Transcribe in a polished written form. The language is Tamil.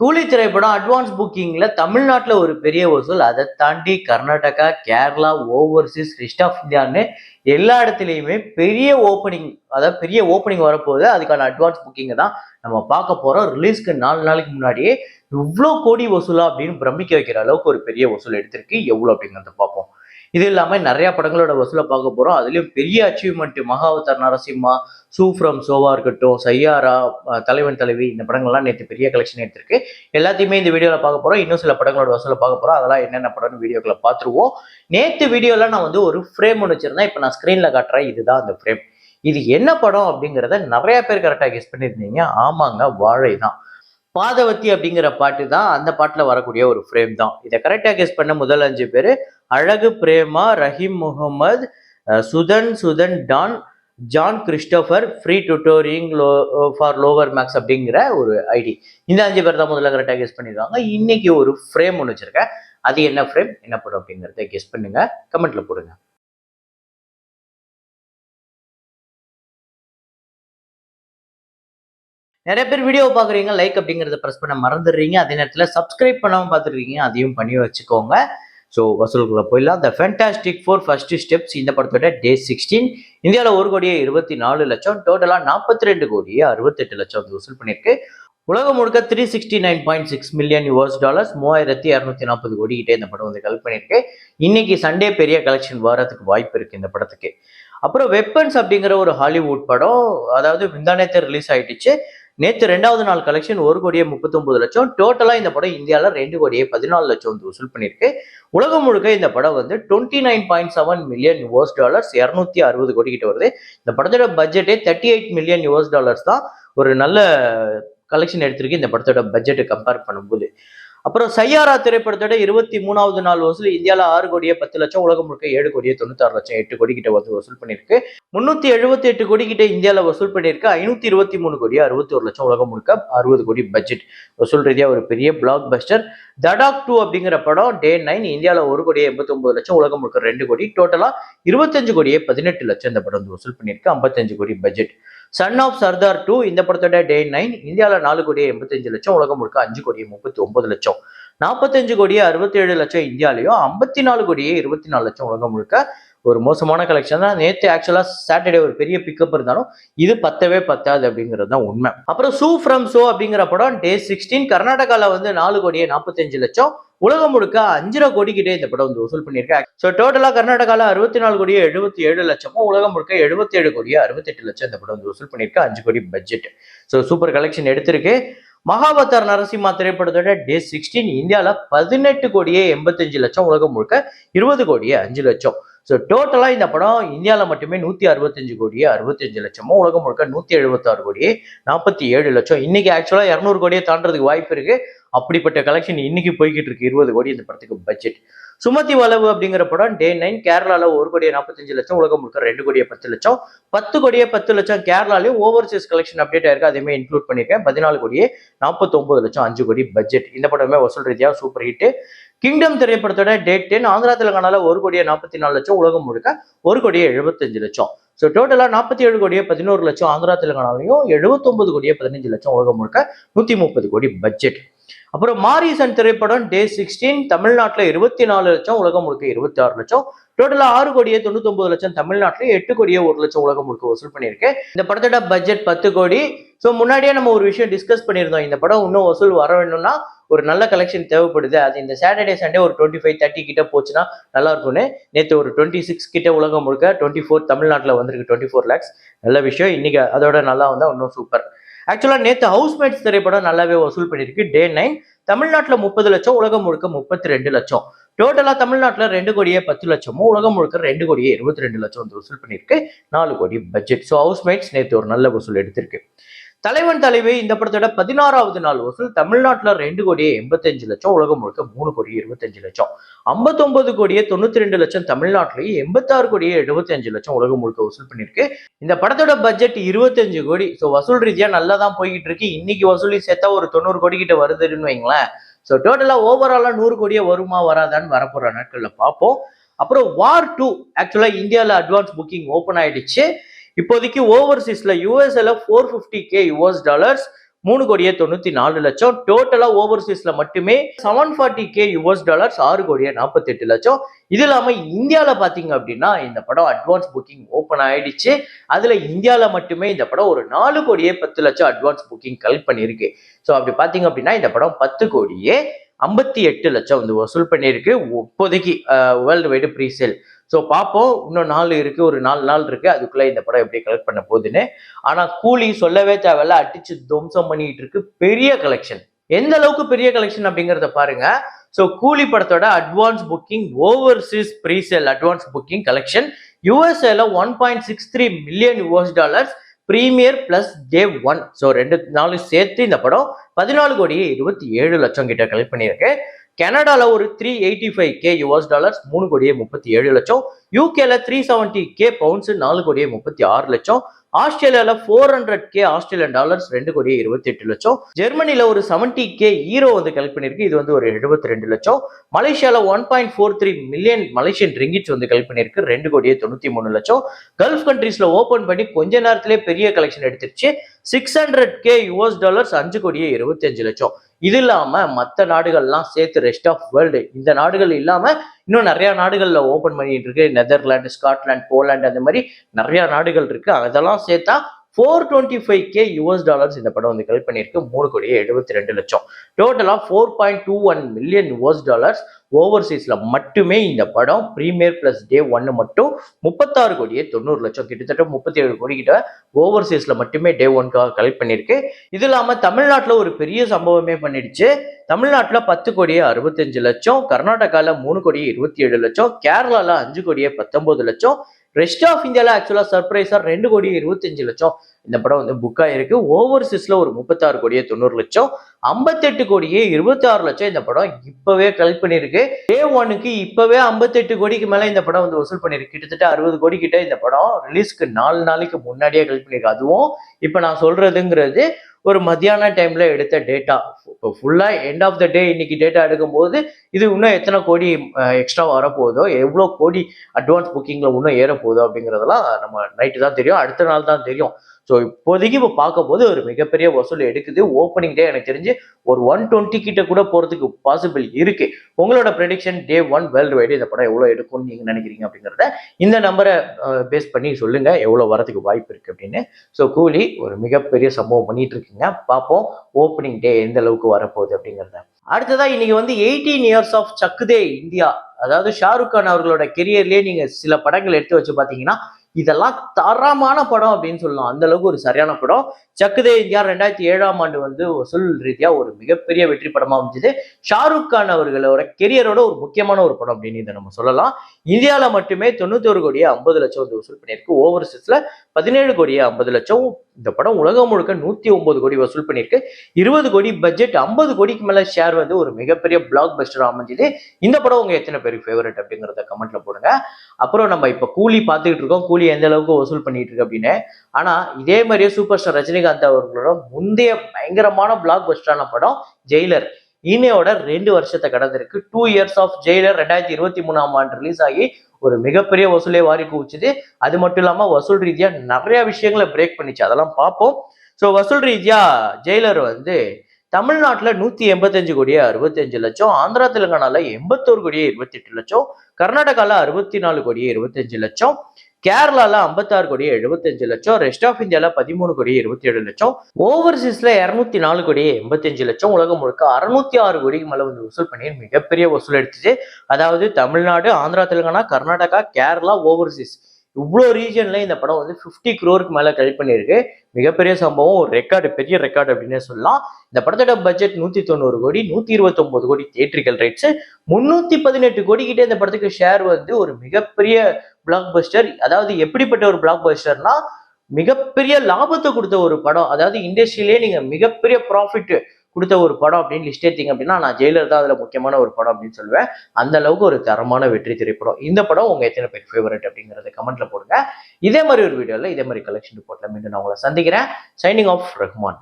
கூலி திரைப்படம் அட்வான்ஸ் புக்கிங்ல தமிழ்நாட்டுல ஒரு பெரிய வசூல். அதை தாண்டி Karnataka, Kerala, overseas, rest of இந்தியான்னு எல்லா இடத்துலையுமே பெரிய ஓப்பனிங், அதாவது பெரிய ஓப்பனிங் வரப்போகுது. அதுக்கான அட்வான்ஸ் புக்கிங்கை தான் நம்ம பார்க்க போறோம். ரிலீஸ்க்கு 4 நாளைக்கு முன்னாடியே இவ்வளோ கோடி வசூலா அப்படின்னு பிரமிக்க வைக்கிற அளவுக்கு ஒரு பெரிய வசூல் எடுத்திருக்கு. எவ்வளோ அப்படிங்கிறத பார்ப்போம். இது இல்லாம நிறைய படங்களோட வசூலை பார்க்க போறோம். அதுலயும் பெரிய அச்சீவ்மெண்ட் மகாவதார் நரசிம்மா, சூ ஃப்ரம் சோவா இருக்கட்டும், சையாரா, தலைவன் தலைவி, இந்த படங்கள்லாம் நேற்று பெரிய கலெக்ஷன் எடுத்திருக்கு. எல்லாத்தையுமே இந்த வீடியோல பார்க்க போறோம். இன்னும் சில படங்களோட வசூலை பார்க்க போறோம். அதெல்லாம் என்னென்ன படம்னு வீடியோக்களை பார்த்துருவோம். நேற்று வீடியோல நான் வந்து ஒரு ஃப்ரேம் ஒன்று வச்சிருந்தேன். இப்போ நான் ஸ்கிரீன்ல காட்டுறேன். இதுதான் அந்த ஃப்ரேம். இது என்ன படம் அப்படிங்கிறத நிறைய பேர் கரெக்டாக கெஸ் பண்ணியிருந்தீங்க. ஆமாங்க, வாழை தான். பாதவத்தி அப்படிங்கிற பாட்டு தான் அந்த பாட்டுல வரக்கூடிய ஒரு ஃப்ரேம் தான். இதை கரெக்டா கெஸ் பண்ண முதல் 5 பேரு Azhagu Prema, Rahim Mohammed, Sudhan Don, John Christopher, free tutoring for lower marks அப்படிங்கிற ஒரு ஐடி. இந்த 5 பேர் தான் முதல்ல கரெக்டாக கெஸ் பண்ணிருக்காங்க. இன்னைக்கு ஒரு ஃப்ரேம் ஒன்று வச்சிருக்கேன். அது என்ன ஃப்ரேம், என்ன படம் அப்படிங்கிறத கெஸ் பண்ணுங்க, கமெண்ட்ல போடுங்க. நிறைய பேர் வீடியோ பாக்குறீங்க, லைக் அப்படிங்கறத பிரஸ் பண்ண மறந்துடுறீங்க. அதே நேரத்தில் சப்ஸ்கிரைப் பண்ணாம பார்த்துருக்கீங்க, அதையும் பண்ணி வச்சுக்கோங்க. ஸோ வசூலுக்குள்ள போயிடலாம். த ஃபேண்டாஸ்டிக் ஃபோர் ஃபர்ஸ்ட் ஸ்டெப்ஸ் இந்த படத்தோட டே 16 இந்தியாவில் 1,24,00,000, டோட்டலா 42,68,00,000 வந்து வசூல் பண்ணியிருக்கு. உலகம் முழுக்க 369.6 மில்லியன் US டாலர்ஸ், 3,240 கோடி கிட்டே இந்த படம் வந்து கலெக்ட் பண்ணியிருக்கு. இன்னைக்கு சண்டே பெரிய கலெக்ஷன் வரதுக்கு வாய்ப்பு இருக்கு இந்த படத்துக்கு. அப்புறம் வெப்பன்ஸ் அப்படிங்கிற ஒரு ஹாலிவுட் படம், அதாவது முந்தானேத்து ரிலீஸ் ஆயிடுச்சு. நேற்று 2வது நாள் கலெக்ஷன் 1,39,00,000. டோட்டலா இந்த படம் இந்தியாவில் 2,14,00,000 வந்து வசூல் பண்ணியிருக்கு. உலகம் முழுக்க இந்த படம் வந்து 29.7 மில்லியன் US டாலர்ஸ், 260 கோடி கிட்ட வருது. இந்த படத்தோட பட்ஜெட்டே 38 மில்லியன் US டாலர்ஸ் தான். ஒரு நல்ல கலெக்ஷன் எடுத்திருக்கு இந்த படத்தோட பட்ஜெட்டை கம்பேர் பண்ணும்போது. அப்புறம் சையாரா திரைப்படத்தோட 23வது நாள் வசூல் இந்தியாவில் 6,10,00,000, உலகம் முழுக்க 7,96,00,000, 8 கோடி கிட்ட வந்து வசூல் பண்ணியிருக்கு. 378 கோடி கிட்ட இந்தியாவில் வசூல் பண்ணியிருக்கு. 523,61,00,000, உலகம் முழுக்க 60 கோடி பட்ஜெட். வசூல் ரீதியா ஒரு பெரிய பிளாக் பஸ்டர். தடாக் 2 அப்படிங்கிற படம் டே 9 இந்தியாவில் 1,89,00,000, உலகம் முழுக்க 2 கோடி. டோட்டலா 25,18,00,000 இந்த படம் வந்து வசூல் பண்ணியிருக்கு. 55 கோடி பட்ஜெட். சன் ஆஃப் சர்தார் 2 இந்த படத்தோட டே 9 இந்தியாவில் 4,85,00,000, உலகம் முழுக்க 5,39,00,000. 45,67,00,000 இந்தியாலையும், 54,24,00,000 உலகம் முழுக்க. ஒரு மோசமான கலெக்ஷன் தான். நேற்று ஆக்சுவலா சாட்டர்டே ஒரு பெரிய பிக்கப் இருந்தாலும் இது பத்தவே பத்தாது அப்படிங்கிறது தான் உண்மை. அப்புறம் சூ ஃப்ரம் சோ அப்படிங்கிற படம் டே 16 கர்நாடகால வந்து 4,45,00,000, உலகம் முழுக்க 5.5 கோடி கிட்டே இந்த படம் வந்து வசூல் பண்ணியிருக்காங்க. ஸோ டோட்டலா கர்நாடகால 64,77,00,000, உலகம் முழுக்க 77,68,00,000 இந்த படம் வந்து வசூல் பண்ணியிருக்கு. 5 கோடி பட்ஜெட். ஸோ சூப்பர் கலெக்ஷன் எடுத்திருக்கு. மகாவதார் நரசிம்மா திரைப்படத்தோட டே 16 இந்தியாவில் 18,85,00,000, உலகம் முழுக்க 20,05,00,000. ஸோ டோட்டலா இந்த படம் இந்தியாவில் மட்டுமே 165,65,00,000, உலகம் முழுக்க 176,47,00,000. இன்னைக்கு ஆக்சுவலா 200 கோடியை தாண்டறதுக்கு வாய்ப்பு இருக்கு. அப்படிப்பட்ட கலெக்ஷன் இன்னைக்கு போய்கிட்டு இருக்கு. 20 கோடி இந்த படத்துக்கு பட்ஜெட். சுமதி வளவு அப்படிங்கிற படம் டே 9 கேரளால 1,45,00,000, உலகம் முழுக்க 2,10,00,000. 10,10,00,000 கேரளாலையும் ஓவர்சீஸ் கலெக்ஷன் அப்டேட் ஆயிருக்கு. அதேமே இன்க்ளூட் பண்ணிருக்கேன். 14,49,00,000, 5 கோடி பட்ஜெட். இந்த படமே வசூல் ரீதியா சூப்பர் ஹிட். கிங்டம் திரைப்படத்தோட டேட் 10 ஆந்திரா தெலுங்கானால 1,44,00,000, உலகம் முழுக்க 1,75,00,000. ஸோ டோட்டலா 47,11,00,000 ஆந்திரா தெலுங்கானாலையும், 79,15,00,000 உலகம் முழுக்க 130 கோடி பட்ஜெட். அப்புறம் மாரிசன் திரைப்படம் டே 16 தமிழ்நாட்டில் 24,00,000, உலகம் முழுக்க 26,00,000. டோட்டலா 6,99,00,000 தமிழ்நாட்டில், 8,01,00,000 உலகம் முழுக்க வசூல் பண்ணியிருக்கு. இந்த படத்தோட பட்ஜெட் 10 கோடி. ஸோ முன்னாடியே நம்ம ஒரு விஷயம் டிஸ்கஸ் பண்ணியிருந்தோம். இந்த படம் இன்னும் வசூல் வர வேணும்னா ஒரு நல்ல கலெக்ஷன் தேவைப்படுது. அது இந்த சாட்டர்டே சண்டே ஒரு 25-30 கிட்ட போச்சுன்னா நல்லா இருக்கும்னு. நேற்று ஒரு 26 கிட்ட உலகம் முழுக்க, 24 தமிழ்நாட்டில் வந்திருக்கு, 24 lakhs. நல்ல விஷயம். இன்னைக்கு அதோட நல்லா வந்தா இன்னும் சூப்பர். ஆக்சுவலா நேற்று ஹவுஸ்மேட்ஸ் திரைப்படம் நல்லாவே வசூல் பண்ணியிருக்கு. டே 9 தமிழ்நாட்டில் 30,00,000, உலகம் முழுக்க 32,00,000. டோட்டலா தமிழ்நாட்டில் 2,10,00,000, உலகம் முழுக்க 2,22,00,000 வந்து வசூல் பண்ணியிருக்கு. 4 கோடி பட்ஜெட். ஸோ ஹவுஸ்மேட்ஸ் நேற்று ஒரு நல்ல வசூல் எடுத்திருக்கு. தலைவன் தலைவி இந்த படத்தோட 16வது நாள் வசூல் தமிழ்நாட்டில் 2,85,00,000, உலகம் முழுக்க 3,25,00,000. 59,92,00,000 தமிழ்நாட்டிலையும், 86,75,00,000 உலகம் முழுக்க வசூல் பண்ணியிருக்கு. இந்த படத்தோட பட்ஜெட் 25 கோடி. ஸோ வசூல் ரீதியா நல்லா தான் போய்கிட்டு இருக்கு. இன்னைக்கு வசூலி சேர்த்தா ஒரு 90 கோடி கிட்ட வருதுன்னு வைங்களேன். ஸோ டோட்டலா ஓவராலா 100 கோடியே வருமா வராதான்னு வரப்போற நாட்கள்ல பார்ப்போம். அப்புறம் வார் 2 ஆக்சுவலா இந்தியாவில் அட்வான்ஸ் புக்கிங் ஓப்பன் ஆயிடுச்சு. இப்போதைக்கு ஓவர்சீஸ்ல யூஎஸ்ல 450K US டாலர்ஸ், 3,94,00,000. டோட்டலா ஓவர்சீஸ்ல மட்டுமே 740K US டாலர்ஸ், 6,48,00,000. இது இல்லாம இந்தியால பாத்தீங்க அப்படின்னா இந்த படம் அட்வான்ஸ் புக்கிங் ஓபன் ஆயிடுச்சு. அதுல இந்தியால மட்டுமே இந்த படம் ஒரு 4,10,00,000 அட்வான்ஸ் புக்கிங் கலெக்ட் பண்ணிருக்கு. ஸோ அப்படி பாத்தீங்க அப்படின்னா இந்த படம் 10,58,00,000 வந்து வசூல் பண்ணியிருக்கு இப்போதைக்கு worldwide presale. So பார்ப்போம், இன்னும் 4 இருக்கு, ஒரு 4 நாள் இருக்கு, அதுக்குள்ள இந்த படம் எப்படி கலெக்ட் பண்ண போகுதுன்னு. ஆனா கூலி சொல்லவே தேவையில்ல, அடிச்சு துவம்சம் பண்ணிட்டு இருக்கு. பெரிய கலெக்ஷன், எந்த அளவுக்கு பெரிய கலெக்ஷன் அப்படிங்கறத பாருங்க. ஸோ கூலி படத்தோட advance booking overseas pre sale advance booking collection யூஎஸ்ஏல 1.63 million US dollars premiere plus day 1. So 2 நாளும் சேர்த்து இந்த படம் 14,27,00,000 கிட்ட கலெக்ட் பண்ணியிருக்கு. கனடால ஒரு 385K US டாலர்ஸ், 3,37,00,000. யூகேல 370K பவுண்ட்ஸ், 4,36,00,000. ஆஸ்திரேலியால 400K ஆஸ்திரேலியன் டாலர்ஸ், 2,28,00,000. ஜெர்மனில ஒரு 70K ஈரோ வந்து கலெக்ட் பண்ணிருக்கு, இது வந்து ஒரு 72,00,000. மலேசியால 1.43 மில்லியன் மலேசியன் ரிங்கிட்ஸ் வந்து கலெக்ட் பண்ணிருக்கு, 2,93,00,000. கல்ஃப் கண்ட்ரீஸ்ல ஓபன் பண்ணி கொஞ்ச நேரத்திலே பெரிய கலெக்ஷன் எடுத்துருச்சு, 600K US டாலர்ஸ், 5,25,00,000. இது இல்லாம மற்ற நாடுகள்லாம் சேர்த்து ரெஸ்ட் ஆஃப் வேர்ல்டு, இந்த நாடுகள் இல்லாம இன்னும் நிறைய நாடுகள்ல ஓபன் பண்ணிட்டு இருக்கு. நெதர்லாந்து, ஸ்காட்லாந்து, போலாந்து, அந்த மாதிரி நிறைய நாடுகள் இருக்கு. அதெல்லாம் சேர்த்தா 425K US டாலர்ஸ் இந்த படம் வந்து கலெக்ட் பண்ணியிருக்கு, 3,72,00,000. டோட்டலா 4.21 மில்லியன் US டாலர்ஸ் ஓவர்சீஸ்ல மட்டுமே இந்த படம் பிரீமியர் பிளஸ் டே 1 மட்டும் 36,90,00,000, கிட்டத்தட்ட 37 கோடி கிட்ட ஓவர்சீஸ்ல மட்டுமே டே 1க்காக கலெக்ட் பண்ணியிருக்கு. இது இல்லாம தமிழ்நாட்டுல ஒரு பெரிய சம்பவமே பண்ணிடுச்சு. தமிழ்நாட்டுல 10,65,00,000, கர்நாடகால 3,27,00,000, கேரளால 5,19,00,000, ரெஸ்ட் ஆஃப் இந்தியால ஆக்சுவலா சர்ப்ரைஸா 2,25,00,000 இந்த படம் வந்து புக் ஆயிருக்கு. ஓவர்சீஸ்ல ஒரு 36,90,00,000, 58,26,00,000 இந்த படம் இப்பவே கலெக்ட் பண்ணிருக்கு. டே 1க்கு இப்பவே 58 கோடிக்கு மேல இந்த படம் வந்து வசூல் பண்ணிருக்கு. கிட்டத்தட்ட 60 கோடி கிட்ட இந்த படம் ரிலீஸ்க்கு 4 நாளைக்கு முன்னாடியே கலெக்ட் பண்ணிருக்கு. அதுவும் இப்ப நான் சொல்றதுங்கிறது ஒரு மத்தியான டைம்ல எடுத்த டேட்டா. இப்போ ஃபுல்லா எண்ட் ஆஃப் த டே இன்னைக்கு டேட்டா எடுக்கும்போது இது இன்னும் எத்தனை கோடி எக்ஸ்ட்ரா வரப்போகுதோ, எவ்வளோ கோடி அட்வான்ஸ் புக்கிங்ல இன்னும் ஏற போகுதோ அப்படிங்கிறதெல்லாம் நம்ம நைட்டு தான் தெரியும், அடுத்த நாள் தான் தெரியும். ஸோ இப்போதைக்கு இப்போ பார்க்க போது ஒரு மிகப்பெரிய வசூல் எடுக்குது. ஓப்பனிங் டே எனக்கு தெரிஞ்சு ஒரு 120 கிட்ட கூட போறதுக்கு பாசிபிள் இருக்கு. உங்களோட ப்ரெடிக்ஷன் டே 1 வேர்ல்டு வைடு இந்த படம் எவ்வளோ எடுக்கும்னு நீங்க நினைக்கிறீங்க அப்படிங்கிறத இந்த நம்பரை பேஸ் பண்ணி சொல்லுங்க, எவ்வளோ வரதுக்கு வாய்ப்பு இருக்கு அப்படின்னு. ஸோ கூலி ஒரு மிகப்பெரிய சம்பவம் பண்ணிட்டு இருக்குங்க. பார்ப்போம் ஓப்பனிங் டே எந்த அளவுக்கு வரப்போகுது அப்படிங்கிறத. அடுத்ததா இன்னைக்கு வந்து 18 இயர்ஸ் ஆஃப் சக்குதே இந்தியா, அதாவது ஷாருக் கான் அவர்களோட கெரியர்லயே நீங்க சில படங்கள் எடுத்து வச்சு பாத்தீங்கன்னா இதெல்லாம் தரமான படம் அப்படின்னு சொல்லலாம். அந்த அளவுக்கு ஒரு சரியான படம். சக்குதே இந்தியா 2007ஆம் ஆண்டு வந்து வசூல் ரீதியா ஒரு மிகப்பெரிய வெற்றி படமா அமைஞ்சது. ஷாருக் கான் அவர்களோட கெரியரோட ஒரு முக்கியமான ஒரு படம் அப்படின்னு இதை நம்ம சொல்லலாம். இந்தியாவில மட்டுமே 91,50,00,000 வந்து வசூல் பண்ணியிருக்கு. ஓவர்சீஸ்ல 17,50,00,000. இந்த படம் உலகம் முழுக்க 109 கோடி வசூல் பண்ணியிருக்கு. 20 கோடி பட்ஜெட், 50 கோடிக்கு மேல ஷேர் வந்து ஒரு மிகப்பெரிய பிளாக் பஸ்டர் அமைஞ்சது. இந்த படம் உங்க எத்தனை பேருக்கு ஃபேவரட் அப்படிங்கிறத கமெண்ட்ல போடுங்க. அப்புறம் நம்ம இப்ப கூலி பார்த்துக்கிட்டு இருக்கோம், கூலி எந்த அளவுக்கு வசூல் பண்ணிட்டு இருக்கு அப்படின்னு. ஆனா இதே மாதிரியே சூப்பர் ஸ்டார் ரஜினிகாந்த் அவர்களோட முந்தைய பயங்கரமான பிளாக் பஸ்டரான படம் ஜெயிலர் இன்னையோட 2 வருஷத்தை கடந்திருக்கு. 2 இயர்ஸ் ஆஃப் ஜெயிலர் 2023ஆம் ஆண்டு ரிலீஸ் ஆகி ஒரு மிகப்பெரிய வசூலை வாரி குவிச்சுது. அது மட்டும் இல்லாம வசூல் ரீதியா நிறைய விஷயங்களை பிரேக் பண்ணிச்சு, அதெல்லாம் பார்ப்போம். ஸோ வசூல் ரீதியா ஜெயிலர் வந்து தமிழ்நாட்டுல 185,65,00,000, ஆந்திரா தெலுங்கானால 81,28,00,000, கர்நாடகால 64,25,00,000, கேரளால 56,75,00,000, ரெஸ்ட் ஆஃப் இந்தியால 13,27,00,000, ஓவர்சீஸ்ல 204,85,00,000, உலகம் முழுக்க 606 கோடிக்கு மேல வந்து வசூல் பண்ணி மிகப்பெரிய வசூல் எடுத்துச்சு. அதாவது தமிழ்நாடு, ஆந்திரா தெலுங்கானா, கர்நாடகா, கேரளா, ஓவர்சீஸ் இவ்வளோ ரீஜன்ல இந்த படம் வந்து 50 crore மேல கலெக்ட் பண்ணியிருக்கு. மிகப்பெரிய சம்பவம், ஒரு ரெக்கார்டு, பெரிய ரெக்கார்டு அப்படின்னு சொல்லலாம். இந்த படத்தோட பட்ஜெட் 190 கோடி, 129 கோடி தியேட்ரிக்கல் ரைட்ஸ், 318 கோடி கிட்டே இந்த படத்துக்கு ஷேர் வந்து ஒரு மிகப்பெரிய பிளாக் பஸ்டர். அதாவது எப்படிப்பட்ட ஒரு பிளாக் பஸ்டர்னா மிகப்பெரிய லாபத்தை கொடுத்த ஒரு படம். அதாவது இண்டஸ்ட்ரியிலே நீங்க மிகப்பெரிய ப்ராஃபிட் கொடுத்த ஒரு படம் அப்படின்னு லிஸ்ட் எடுத்தீங்க அப்படின்னா நான் ஜெயிலர் தான் அதுல முக்கியமான ஒரு படம் அப்படின்னு சொல்லுவேன். அந்த அளவுக்கு ஒரு தரமான வெற்றி திரைப்படம். இந்த படம் உங்க எத்தனை பேர் ஃபேவரட் அப்படிங்கறத கமெண்ட்ல போடுங்க. இதே மாதிரி ஒரு வீடியோல இதே மாதிரி கலெக்ஷன் ரிப்போர்ட்ல மீண்டும் நான் உங்களை சந்திக்கிறேன். Signing off Rahman.